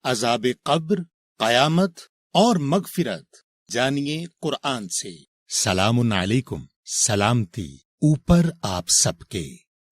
عذاب قبر، قیامت اور مغفرت جانیے قرآن سے۔ سلام علیکم، سلامتی اوپر آپ سب کے۔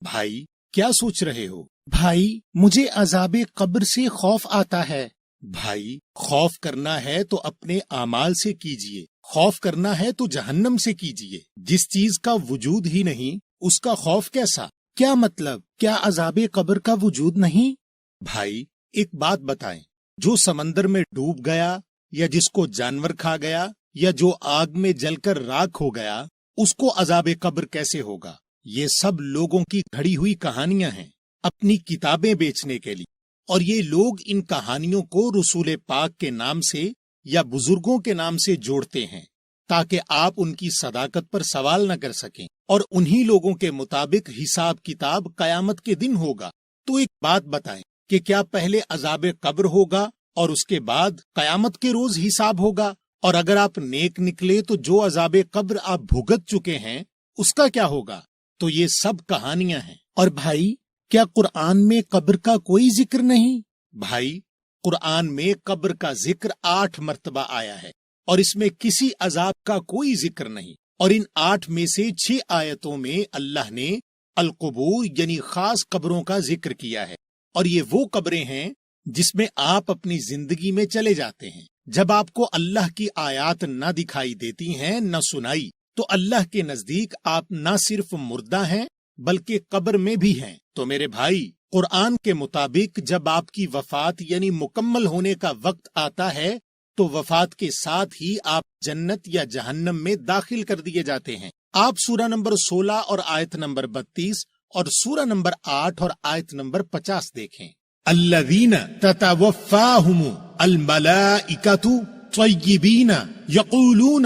بھائی کیا سوچ رہے ہو؟ بھائی مجھے عذاب قبر سے خوف آتا ہے۔ بھائی خوف کرنا ہے تو اپنے اعمال سے کیجئے، خوف کرنا ہے تو جہنم سے کیجئے۔ جس چیز کا وجود ہی نہیں اس کا خوف کیسا؟ کیا مطلب؟ کیا عذاب قبر کا وجود نہیں؟ بھائی ایک بات بتائیں، جو سمندر میں ڈوب گیا یا جس کو جانور کھا گیا یا جو آگ میں جل کر راکھ ہو گیا، اس کو عذاب قبر کیسے ہوگا؟ یہ سب لوگوں کی گھڑی ہوئی کہانیاں ہیں اپنی کتابیں بیچنے کے لیے، اور یہ لوگ ان کہانیوں کو رسول پاک کے نام سے یا بزرگوں کے نام سے جوڑتے ہیں تاکہ آپ ان کی صداقت پر سوال نہ کر سکیں، اور انہی لوگوں کے مطابق حساب کتاب قیامت کے دن ہوگا۔ تو ایک بات بتائیں کہ کیا پہلے عذاب قبر ہوگا اور اس کے بعد قیامت کے روز حساب ہوگا؟ اور اگر آپ نیک نکلے تو جو عذاب قبر آپ بھگت چکے ہیں اس کا کیا ہوگا؟ تو یہ سب کہانیاں ہیں۔ اور بھائی کیا قرآن میں قبر کا کوئی ذکر نہیں؟ بھائی قرآن میں قبر کا ذکر 8 مرتبہ آیا ہے اور اس میں کسی عذاب کا کوئی ذکر نہیں، اور ان 8 میں سے 6 آیتوں میں اللہ نے القبور یعنی خاص قبروں کا ذکر کیا ہے، اور یہ وہ قبریں ہیں جس میں آپ اپنی زندگی میں چلے جاتے ہیں۔ جب آپ کو اللہ کی آیات نہ دکھائی دیتی ہیں نہ سنائی، تو اللہ کے نزدیک آپ نہ صرف مردہ ہیں بلکہ قبر میں بھی ہیں۔ تو میرے بھائی قرآن کے مطابق جب آپ کی وفات یعنی مکمل ہونے کا وقت آتا ہے تو وفات کے ساتھ ہی آپ جنت یا جہنم میں داخل کر دیے جاتے ہیں۔ آپ سورہ نمبر 16 اور آیت نمبر 32 اور سورہ نمبر 8 اور آیت نمبر 50 دیکھیں۔ الذین تتوفاہم الملائکۃ طیبین یقولون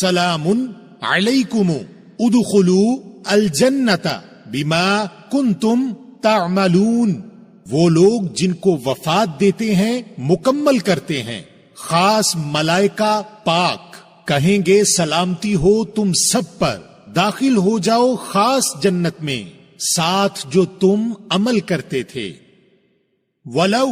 سلام علیکم ادخلوا الجنۃ بما کنتم تعملون۔ وہ لوگ جن کو وفات دیتے ہیں مکمل کرتے ہیں، خاص ملائکہ پاک کہیں گے سلامتی ہو تم سب پر، داخل ہو جاؤ خاص جنت میں ساتھ جو تم عمل کرتے تھے۔ وَلَوْ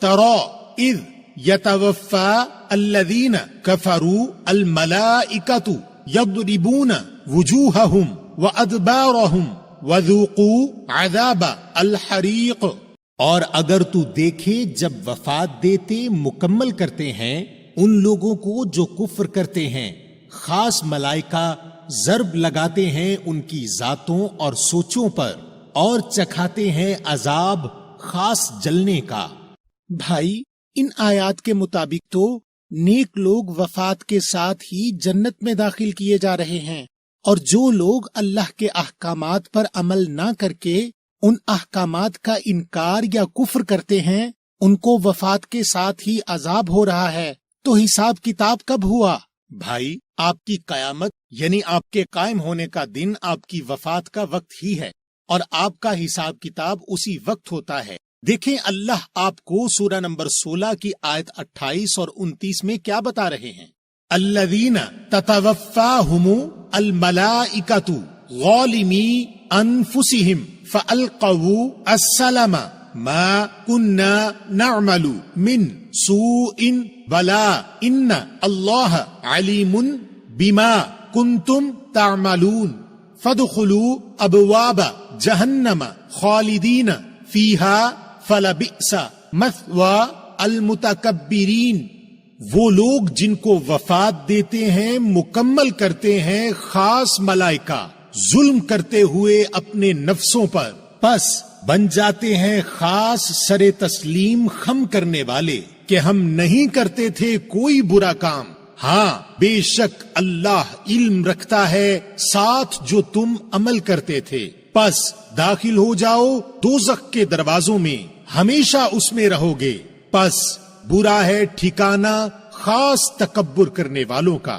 تَرَى إِذْ يَتَوَفَّى الَّذِينَ كَفَرُوا الْمَلَائِكَةُ يَضْرِبُونَ وُجُوهَهُمْ وَأَدْبَارَهُمْ وَذُوقُوا عَذَابَ الْحَرِيقِ۔ اور اگر تو دیکھے جب وفات دیتے مکمل کرتے ہیں ان لوگوں کو جو کفر کرتے ہیں، خاص ملائکہ ضرب لگاتے ہیں ان کی ذاتوں اور سوچوں پر اور چکھاتے ہیں عذاب خاص جلنے کا۔ بھائی ان آیات کے مطابق تو نیک لوگ وفات کے ساتھ ہی جنت میں داخل کیے جا رہے ہیں، اور جو لوگ اللہ کے احکامات پر عمل نہ کر کے ان احکامات کا انکار یا کفر کرتے ہیں ان کو وفات کے ساتھ ہی عذاب ہو رہا ہے۔ تو حساب کتاب کب ہوا؟ بھائی آپ کی قیامت یعنی آپ کے قائم ہونے کا دن آپ کی وفات کا وقت ہی ہے، اور آپ کا حساب کتاب اسی وقت ہوتا ہے۔ دیکھیں اللہ آپ کو سورہ نمبر 16 کی آیت 28 اور 29 میں کیا بتا رہے ہیں۔ الذین تتوفاہم الملائکۃ ظالمی انفسہم فالقوا السلام ما كنا نعمل من سوء بلا ان اللہ علیم بما کنتم تعملون فادخلوا ابواب جہنم خالدین فیہا فلبئس مثوی المتکبرین۔ وہ لوگ جن کو وفات دیتے ہیں مکمل کرتے ہیں خاص ملائکہ ظلم کرتے ہوئے اپنے نفسوں پر، پس بن جاتے ہیں خاص سر تسلیم خم کرنے والے کہ ہم نہیں کرتے تھے کوئی برا کام، ہاں بے شک اللہ علم رکھتا ہے ساتھ جو تم عمل کرتے تھے، پس داخل ہو جاؤ دوزخ کے دروازوں میں، ہمیشہ اس میں رہو گے، پس برا ہے ٹھکانہ خاص تکبر کرنے والوں کا۔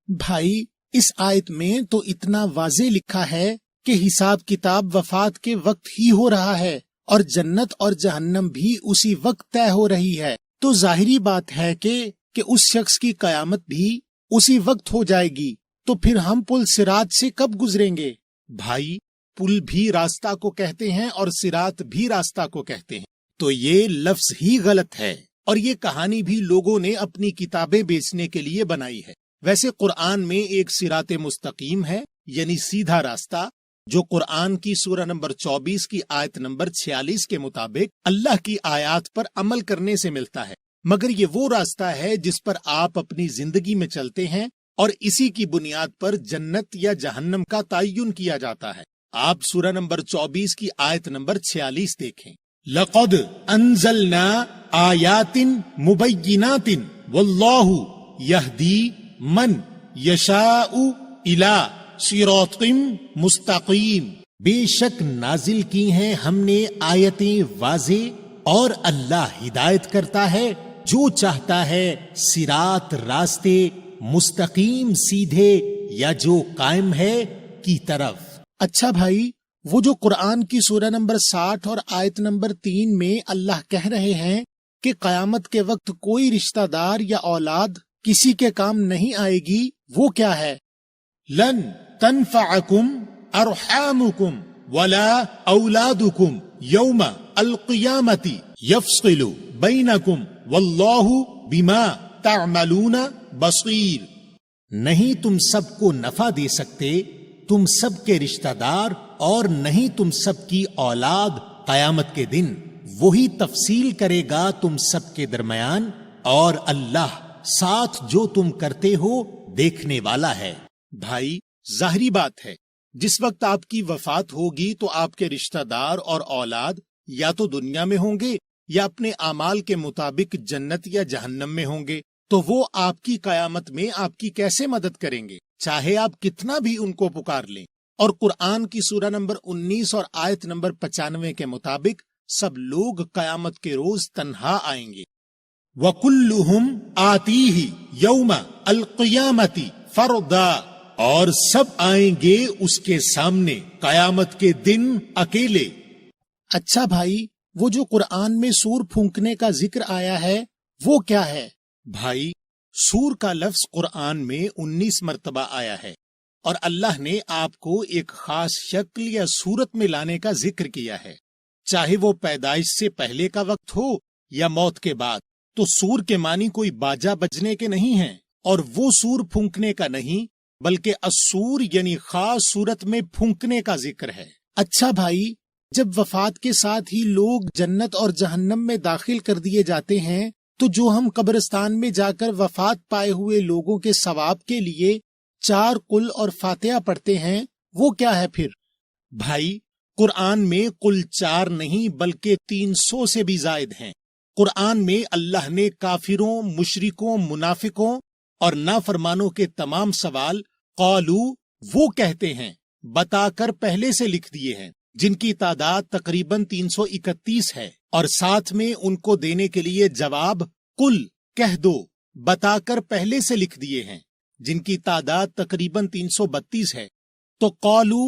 بھائی اس آیت میں تو اتنا واضح لکھا ہے کہ حساب کتاب وفات کے وقت ہی ہو رہا ہے، اور جنت اور جہنم بھی اسی وقت طے ہو رہی ہے، تو ظاہری بات ہے کہ اس شخص کی قیامت بھی اسی وقت ہو جائے گی، تو پھر ہم پل صراط سے کب گزریں گے؟ بھائی پل بھی راستہ کو کہتے ہیں اور صراط بھی راستہ کو کہتے ہیں، تو یہ لفظ ہی غلط ہے، اور یہ کہانی بھی لوگوں نے اپنی کتابیں بیچنے کے لیے بنائی ہے۔ ویسے قرآن میں ایک صراط مستقیم ہے، یعنی سیدھا راستہ، جو قرآن کی سورہ نمبر 24 کی آیت نمبر 46 کے مطابق اللہ کی آیات پر عمل کرنے سے ملتا ہے، مگر یہ وہ راستہ ہے جس پر آپ اپنی زندگی میں چلتے ہیں اور اسی کی بنیاد پر جنت یا جہنم کا تعین کیا جاتا ہے۔ آپ سورہ نمبر 24 کی آیت نمبر 46 دیکھیں۔ لقد انزلنا آیات مبینات واللہ یہدی من یشاء الی صراط مستقیم۔ بے شک نازل کی ہیں ہم نے آیتیں واضح، اور اللہ ہدایت کرتا ہے جو چاہتا ہے صراط راستے مستقیم سیدھے یا جو قائم ہے کی طرف۔ اچھا بھائی، وہ جو قرآن کی سورہ نمبر 60 اور آیت نمبر 3 میں اللہ کہہ رہے ہیں کہ قیامت کے وقت کوئی رشتہ دار یا اولاد کسی کے کام نہیں آئے گی، وہ کیا ہے؟ لن تنفعکم ارحامکم ولا اولادکم یوم القیامت یفصل بینکم واللہ بما تعملون بصیر۔ نہیں تم سب کو نفع دے سکتے تم سب کے رشتہ دار، اور نہیں تم سب کی اولاد قیامت کے دن، وہی تفصیل کرے گا تم سب کے درمیان، اور اللہ ساتھ جو تم کرتے ہو دیکھنے والا ہے۔ بھائی، ظاہری بات ہے جس وقت آپ کی وفات ہوگی تو آپ کے رشتہ دار اور اولاد یا تو دنیا میں ہوں گے یا اپنے اعمال کے مطابق جنت یا جہنم میں ہوں گے، تو وہ آپ کی قیامت میں آپ کی کیسے مدد کریں گے، چاہے آپ کتنا بھی ان کو پکار لیں۔ اور قرآن کی سورہ نمبر 19 اور آیت نمبر 95 کے مطابق سب لوگ قیامت کے روز تنہا آئیں گے۔ وَكُلُّهُمْ آتِيهِ يَوْمَ الْقِيَامَةِ فَرْدًا، اور سب آئیں گے اس کے سامنے قیامت کے دن اکیلے۔ اچھا بھائی، وہ جو قرآن میں سور پھونکنے کا ذکر آیا ہے وہ کیا ہے؟ بھائی، سور کا لفظ قرآن میں 19 مرتبہ آیا ہے، اور اللہ نے آپ کو ایک خاص شکل یا صورت میں لانے کا ذکر کیا ہے، چاہے وہ پیدائش سے پہلے کا وقت ہو یا موت کے بعد۔ تو سور کے معنی کوئی باجا بجنے کے نہیں ہیں، اور وہ سور پھونکنے کا نہیں بلکہ السور یعنی خاص صورت میں پھونکنے کا ذکر ہے۔ اچھا بھائی، جب وفات کے ساتھ ہی لوگ جنت اور جہنم میں داخل کر دیے جاتے ہیں تو جو ہم قبرستان میں جا کر وفات پائے ہوئے لوگوں کے ثواب کے لیے 4 قل اور فاتحہ پڑھتے ہیں، وہ کیا ہے پھر؟ بھائی، قرآن میں قل 4 نہیں بلکہ 300 سے بھی زائد ہیں۔ قرآن میں اللہ نے کافروں، مشرکوں، منافقوں اور نافرمانوں کے تمام سوال قالو وہ کہتے ہیں بتا کر پہلے سے لکھ دیے ہیں، جن کی تعداد تقریباً 331 ہے، اور ساتھ میں ان کو دینے کے لیے جواب قل کہہ دو بتا کر پہلے سے لکھ دیے ہیں، جن کی تعداد تقریباً 332 ہے۔ تو قالو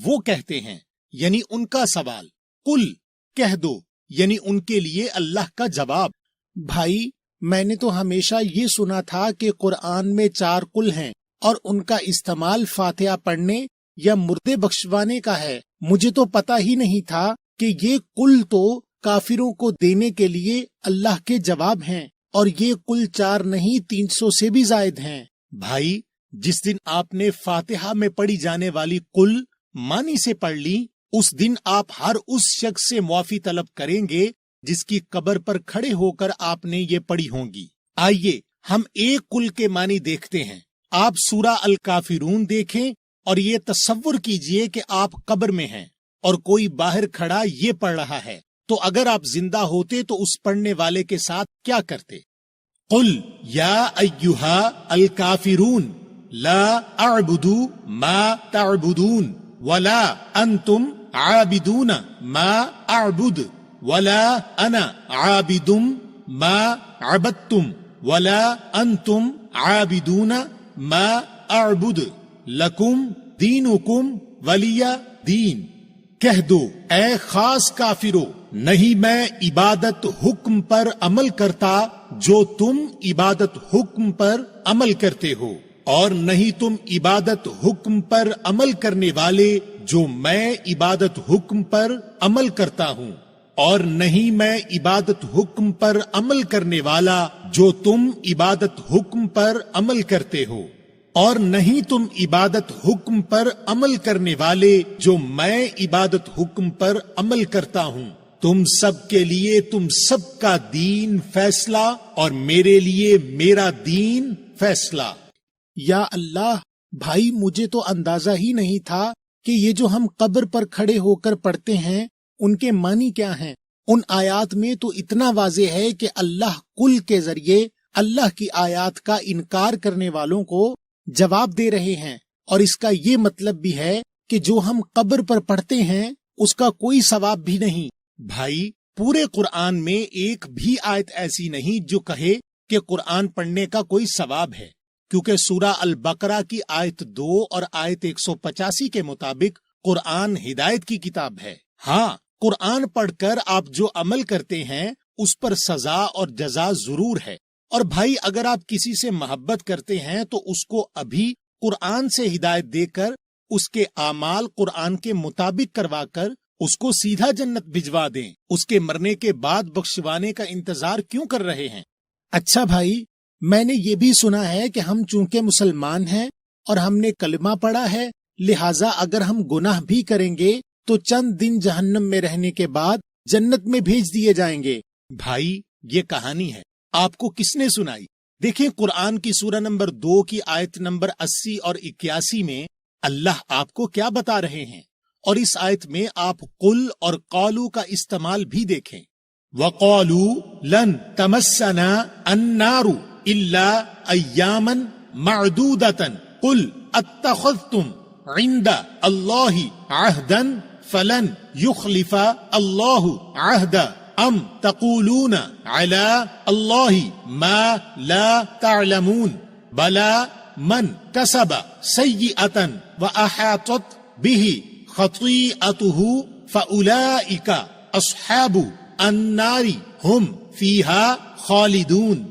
وہ کہتے ہیں یعنی ان کا سوال، قل کہہ دو یعنی ان کے لیے اللہ کا جواب۔ بھائی، میں نے تو ہمیشہ یہ سنا تھا کہ قرآن میں 4 قل ہیں اور ان کا استعمال فاتحہ پڑھنے یا مردے بخشوانے کا ہے۔ مجھے تو پتا ہی نہیں تھا کہ یہ قل تو کافروں کو دینے کے لیے اللہ کے جواب ہیں، اور یہ قل 4 نہیں 300 سے بھی زائد ہیں۔ بھائی، جس دن آپ نے فاتحہ میں پڑھی جانے والی قل معنی سے پڑھ لی، اس دن آپ ہر اس شخص سے معافی طلب کریں گے جس کی قبر پر کھڑے ہو کر آپ نے یہ پڑھی ہوں گی۔ آئیے ہم ایک قل کے معنی دیکھتے ہیں۔ آپ سورہ الکافرون دیکھیں اور یہ تصور کیجئے کہ آپ قبر میں ہیں اور کوئی باہر کھڑا یہ پڑھ رہا ہے، تو اگر آپ زندہ ہوتے تو اس پڑھنے والے کے ساتھ کیا کرتے؟ قل یا ایہا الکافرون لا اعبد ما تعبدون ولا انتم عابدون ما اعبد ولا انا عابد ما عبدتم ولا انتم عابدون ما اعبد لکم دینکم ولی دین۔ کہہ دو اے خاص کافرو، نہیں میں عبادت حکم پر عمل کرتا جو تم عبادت حکم پر عمل کرتے ہو، اور نہیں تم عبادت حکم پر عمل کرنے والے جو میں عبادت حکم پر عمل کرتا ہوں۔ اور نہیں میں عبادت حکم پر عمل کرنے والا جو تم عبادت حکم پر عمل کرتے ہو، اور نہیں تم عبادت حکم پر عمل کرنے والے جو میں عبادت حکم پر عمل کرتا ہوں۔ تم سب کے لیے تم سب کا دین فیصلہ اور میرے لیے میرا دین فیصلہ۔ یا اللہ، بھائی مجھے تو اندازہ ہی نہیں تھا کہ یہ جو ہم قبر پر کھڑے ہو کر پڑھتے ہیں ان کے معنی کیا ہیں۔ ان آیات میں تو اتنا واضح ہے کہ اللہ کل کے ذریعے اللہ کی آیات کا انکار کرنے والوں کو جواب دے رہے ہیں، اور اس کا یہ مطلب بھی ہے کہ جو ہم قبر پر پڑھتے ہیں اس کا کوئی ثواب بھی نہیں۔ بھائی، پورے قرآن میں ایک بھی آیت ایسی نہیں جو کہے کہ قرآن پڑھنے کا کوئی ثواب ہے، کیونکہ سورہ البقرہ کی آیت 2 اور آیت 185 کے مطابق قرآن ہدایت کی کتاب ہے۔ ہاں، قرآن پڑھ کر آپ جو عمل کرتے ہیں اس پر سزا اور جزا ضرور ہے۔ اور بھائی، اگر آپ کسی سے محبت کرتے ہیں تو اس کو ابھی قرآن سے ہدایت دے کر اس کے اعمال قرآن کے مطابق کروا کر اس کو سیدھا جنت بھجوا دیں، اس کے مرنے کے بعد بخشوانے کا انتظار کیوں کر رہے ہیں؟ اچھا بھائی، میں نے یہ بھی سنا ہے کہ ہم چونکہ مسلمان ہیں اور ہم نے کلمہ پڑھا ہے، لہٰذا اگر ہم گناہ بھی کریں گے تو چند دن جہنم میں رہنے کے بعد جنت میں بھیج دیے جائیں گے۔ بھائی، یہ کہانی ہے، آپ کو کس نے سنائی؟ دیکھیں، قرآن کی سورہ نمبر 2 کی آیت نمبر 80 اور 81 میں اللہ آپ کو کیا بتا رہے ہیں، اور اس آیت میں آپ قل اور قالو کا استعمال بھی دیکھیں۔ وَقَالُوا لَن تَمَسَّنَا النَّارُ إِلَّا أَيَّامًا مَعْدُودَةً قُلْ أَتَّخَذْتُمْ عِنْدَ اللَّهِ عَهْدًا فَلَنْ يُخْلِفَ اللَّهُ عَهْدًا أَمْ تَقُولُونَ عَلَى اللَّهِ مَا لَا تَعْلَمُونَ بَلَى مَنْ كَسَبَ سَيِّئَةً وَأَحَاطَتْ بِهِ خَطِيئَتُهُ فَأُولَئِكَ أَصْحَابُ النَّارِ هُمْ فِيهَا خَالِدُونَ۔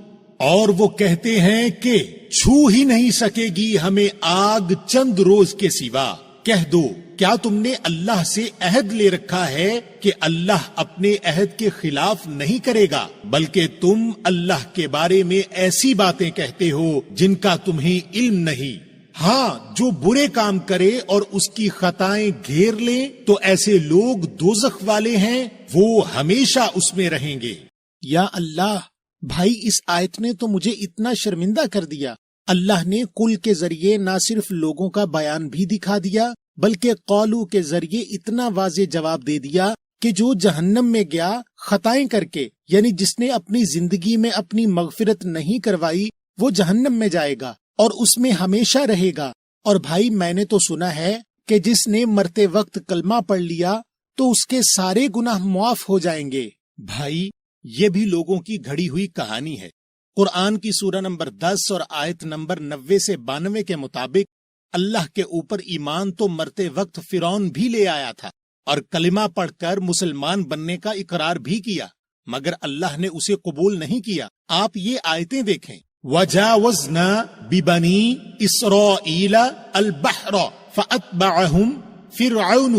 اور وہ کہتے ہیں کہ چھو ہی نہیں سکے گی ہمیں آگ چند روز کے سوا۔ کہہ دو، کیا تم نے اللہ سے عہد لے رکھا ہے کہ اللہ اپنے عہد کے خلاف نہیں کرے گا، بلکہ تم اللہ کے بارے میں ایسی باتیں کہتے ہو جن کا تمہیں علم نہیں۔ ہاں، جو برے کام کرے اور اس کی خطائیں گھیر لیں تو ایسے لوگ دوزخ والے ہیں، وہ ہمیشہ اس میں رہیں گے۔ یا اللہ، بھائی اس آیت نے تو مجھے اتنا شرمندہ کر دیا۔ اللہ نے کل کے ذریعے نہ صرف لوگوں کا بیان بھی دکھا دیا بلکہ قولو کے ذریعے اتنا واضح جواب دے دیا کہ جو جہنم میں گیا خطائیں کر کے، یعنی جس نے اپنی زندگی میں اپنی مغفرت نہیں کروائی، وہ جہنم میں جائے گا اور اس میں ہمیشہ رہے گا۔ اور بھائی، میں نے تو سنا ہے کہ جس نے مرتے وقت کلمہ پڑھ لیا تو اس کے سارے گناہ معاف ہو جائیں گے۔ بھائی، یہ بھی لوگوں کی گھڑی ہوئی کہانی ہے۔ قرآن کی سورہ نمبر 10 اور آیت نمبر 90 سے 92 کے مطابق اللہ کے اوپر ایمان تو مرتے وقت فرعون بھی لے آیا تھا اور کلمہ پڑھ کر مسلمان بننے کا اقرار بھی کیا، مگر اللہ نے اسے قبول نہیں کیا۔ آپ یہ آیتیں دیکھیں، وَجَاوَزْنَا بِبَنِي إِسْرَائِيلَ الْبَحْرَ فَأَتْبَعَهُمْ فِرْعَوْنُ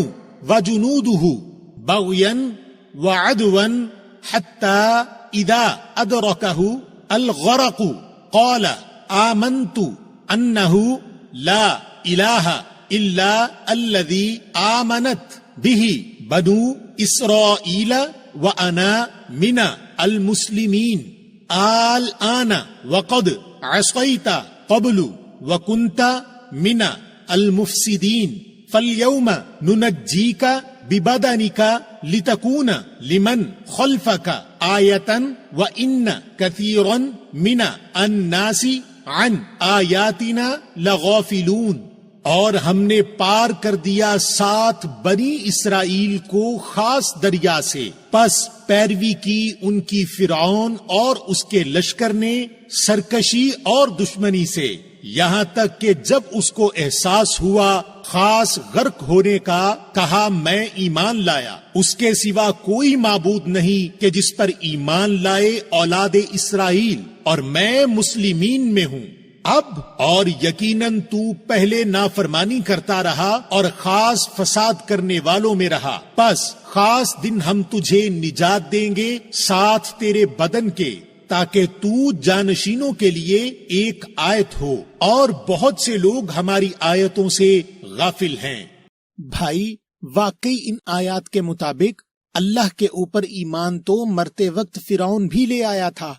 وَجُنُودُهُ بَغْيًا وَعَدْوًا حَتَّى إِذَا أَدْرَكَهُ الغرق قال آمنت أنه لا إله إلا الذي آمنت به بنو إسرائيل وأنا من المسلمين الآن وقد عصيت قبل وكنت من المفسدين فاليوم ننجيك ببدنك لتكون لمن خلفك آیتن وَإِنَّ كَثِيرًا مِنَ النَّاسِ عَنْ آیاتنا لَغَافِلُونَ۔ اور ہم نے پار کر دیا 7 بنی اسرائیل کو خاص دریا سے، پس پیروی کی ان کی فرعون اور اس کے لشکر نے سرکشی اور دشمنی سے، یہاں تک کہ جب اس کو احساس ہوا خاص غرق ہونے کا، کہا میں ایمان لایا، اس کے سوا کوئی معبود نہیں کہ جس پر ایمان لائے اولاد اسرائیل، اور میں مسلمین میں ہوں۔ اب اور یقیناً تو پہلے نافرمانی کرتا رہا اور خاص فساد کرنے والوں میں رہا، پس خاص دن ہم تجھے نجات دیں گے ساتھ تیرے بدن کے، تاکہ تو جانشینوں کے لیے ایک آیت ہو، اور بہت سے لوگ ہماری آیتوں سے غافل ہیں۔ بھائی واقعی ان آیات کے مطابق اللہ کے اوپر ایمان تو مرتے وقت فرعون بھی لے آیا تھا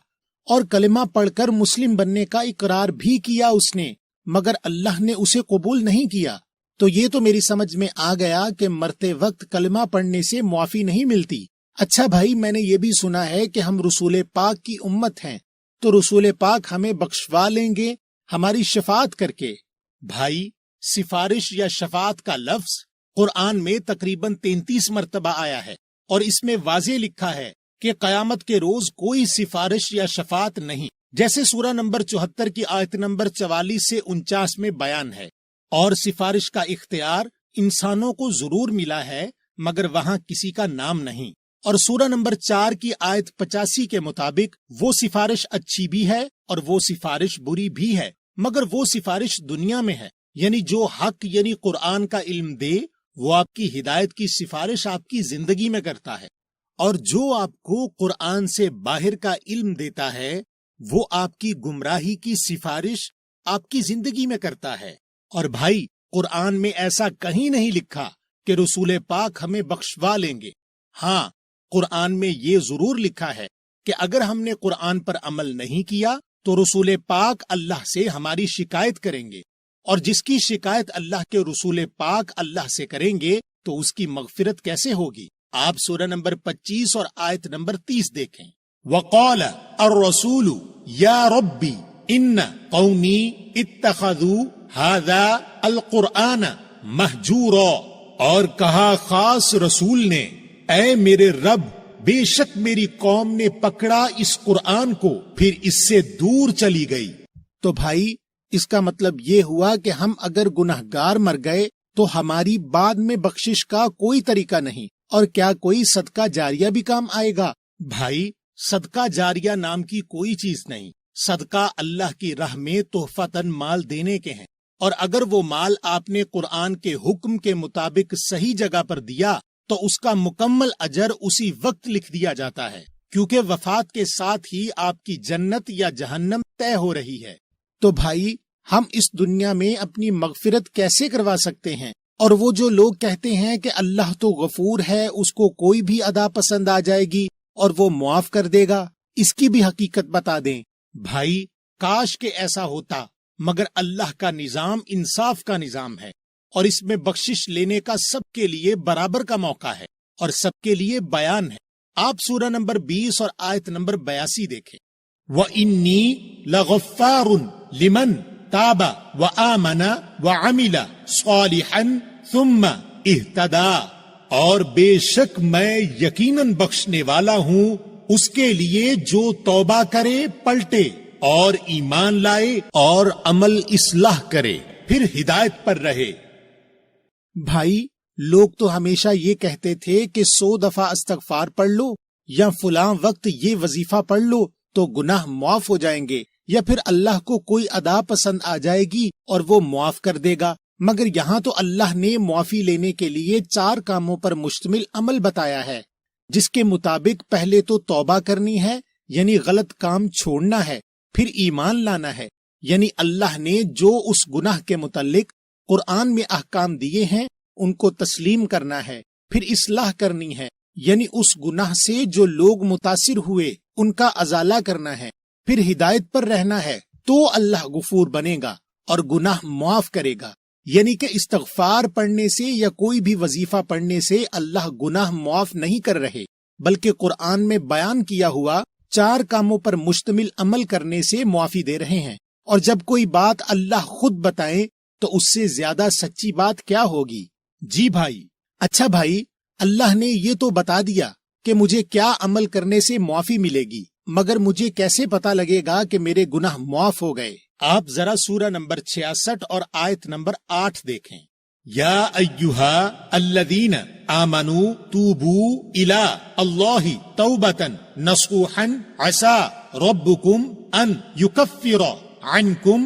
اور کلمہ پڑھ کر مسلم بننے کا اقرار بھی کیا اس نے، مگر اللہ نے اسے قبول نہیں کیا۔ تو یہ تو میری سمجھ میں آ گیا کہ مرتے وقت کلمہ پڑھنے سے معافی نہیں ملتی۔ اچھا بھائی، میں نے یہ بھی سنا ہے کہ ہم رسول پاک کی امت ہیں، تو رسول پاک ہمیں بخشوا لیں گے ہماری شفاعت کر کے۔ بھائی، سفارش یا شفاعت کا لفظ قرآن میں تقریباً 33 مرتبہ آیا ہے، اور اس میں واضح لکھا ہے کہ قیامت کے روز کوئی سفارش یا شفاعت نہیں، جیسے سورہ نمبر 74 کی آیت نمبر 44 سے 49 میں بیان ہے۔ اور سفارش کا اختیار انسانوں کو ضرور ملا ہے، مگر وہاں کسی کا نام نہیں۔ اور سورہ نمبر 4 کی آیت 85 کے مطابق وہ سفارش اچھی بھی ہے اور وہ سفارش بری بھی ہے، مگر وہ سفارش دنیا میں ہے، یعنی جو حق یعنی قرآن کا علم دے وہ آپ کی ہدایت کی سفارش آپ کی زندگی میں کرتا ہے، اور جو آپ کو قرآن سے باہر کا علم دیتا ہے وہ آپ کی گمراہی کی سفارش آپ کی زندگی میں کرتا ہے۔ اور بھائی، قرآن میں ایسا کہیں نہیں لکھا کہ رسول پاک ہمیں بخشوا لیں گے۔ ہاں، قرآن میں یہ ضرور لکھا ہے کہ اگر ہم نے قرآن پر عمل نہیں کیا تو رسول پاک اللہ سے ہماری شکایت کریں گے، اور جس کی شکایت اللہ کے رسول پاک اللہ سے کریں گے تو اس کی مغفرت کیسے ہوگی؟ آپ سورہ نمبر 25 اور آیت نمبر 30 دیکھیں۔ وَقَالَ الرَّسُولُ يَا رَبِّ إِنَّ قَوْمِي اتَّخَذُوا هَذَا الْقُرْآنَ مَهْجُورًا، اور کہا خاص رسول نے، اے میرے رب، بے شک میری قوم نے پکڑا اس قرآن کو، پھر اس سے دور چلی گئی۔ تو بھائی، اس کا مطلب یہ ہوا کہ ہم اگر گنہگار مر گئے تو ہماری بعد میں بخشش کا کوئی طریقہ نہیں، اور کیا کوئی صدقہ جاریہ بھی کام آئے گا؟ بھائی، صدقہ جاریہ نام کی کوئی چیز نہیں۔ صدقہ اللہ کی راہ میں تحفتاً مال دینے کے ہیں، اور اگر وہ مال آپ نے قرآن کے حکم کے مطابق صحیح جگہ پر دیا تو اس کا مکمل اجر اسی وقت لکھ دیا جاتا ہے، کیونکہ وفات کے ساتھ ہی آپ کی جنت یا جہنم طے ہو رہی ہے۔ تو بھائی، ہم اس دنیا میں اپنی مغفرت کیسے کروا سکتے ہیں؟ اور وہ جو لوگ کہتے ہیں کہ اللہ تو غفور ہے، اس کو کوئی بھی ادا پسند آ جائے گی اور وہ معاف کر دے گا، اس کی بھی حقیقت بتا دیں۔ بھائی، کاش کہ ایسا ہوتا، مگر اللہ کا نظام انصاف کا نظام ہے، اور اس میں بخشش لینے کا سب کے لیے برابر کا موقع ہے اور سب کے لیے بیان ہے۔ آپ سورہ نمبر 20 اور آیت نمبر 82 دیکھیں۔ وَإِنِّي لَغَفَّارٌ لِمَنْ تَابَ وَآمَنَ وَعَمِلَ صَالِحًا ثُمَّ اهْتَدَىٰ، اور بے شک میں یقیناً بخشنے والا ہوں اس کے لیے جو توبہ کرے، پلٹے اور ایمان لائے اور عمل اصلاح کرے، پھر ہدایت پر رہے۔ بھائی، لوگ تو ہمیشہ یہ کہتے تھے کہ 100 دفعہ استغفار پڑھ لو یا فلاں وقت یہ وظیفہ پڑھ لو تو گناہ معاف ہو جائیں گے، یا پھر اللہ کو کوئی ادا پسند آ جائے گی اور وہ معاف کر دے گا۔ مگر یہاں تو اللہ نے معافی لینے کے لیے 4 کاموں پر مشتمل عمل بتایا ہے، جس کے مطابق پہلے تو توبہ کرنی ہے، یعنی غلط کام چھوڑنا ہے، پھر ایمان لانا ہے، یعنی اللہ نے جو اس گناہ کے متعلق قرآن میں احکام دیے ہیں ان کو تسلیم کرنا ہے، پھر اصلاح کرنی ہے، یعنی اس گناہ سے جو لوگ متاثر ہوئے ان کا ازالہ کرنا ہے، پھر ہدایت پر رہنا ہے، تو اللہ غفور بنے گا اور گناہ معاف کرے گا۔ یعنی کہ استغفار پڑھنے سے یا کوئی بھی وظیفہ پڑھنے سے اللہ گناہ معاف نہیں کر رہے، بلکہ قرآن میں بیان کیا ہوا 4 کاموں پر مشتمل عمل کرنے سے معافی دے رہے ہیں۔ اور جب کوئی بات اللہ خود بتائیں تو اس سے زیادہ سچی بات کیا ہوگی؟ جی بھائی۔ اچھا بھائی، اللہ نے یہ تو بتا دیا کہ مجھے کیا عمل کرنے سے معافی ملے گی، مگر مجھے کیسے پتا لگے گا کہ میرے گناہ معاف ہو گئے؟ آپ ذرا سورہ نمبر 66 اور آیت نمبر 8 دیکھیں۔ یا ایہا الذین آمنوا توبوا الی اللہ توبۃ نصوحا عسى ربکم ان یکفر عنکم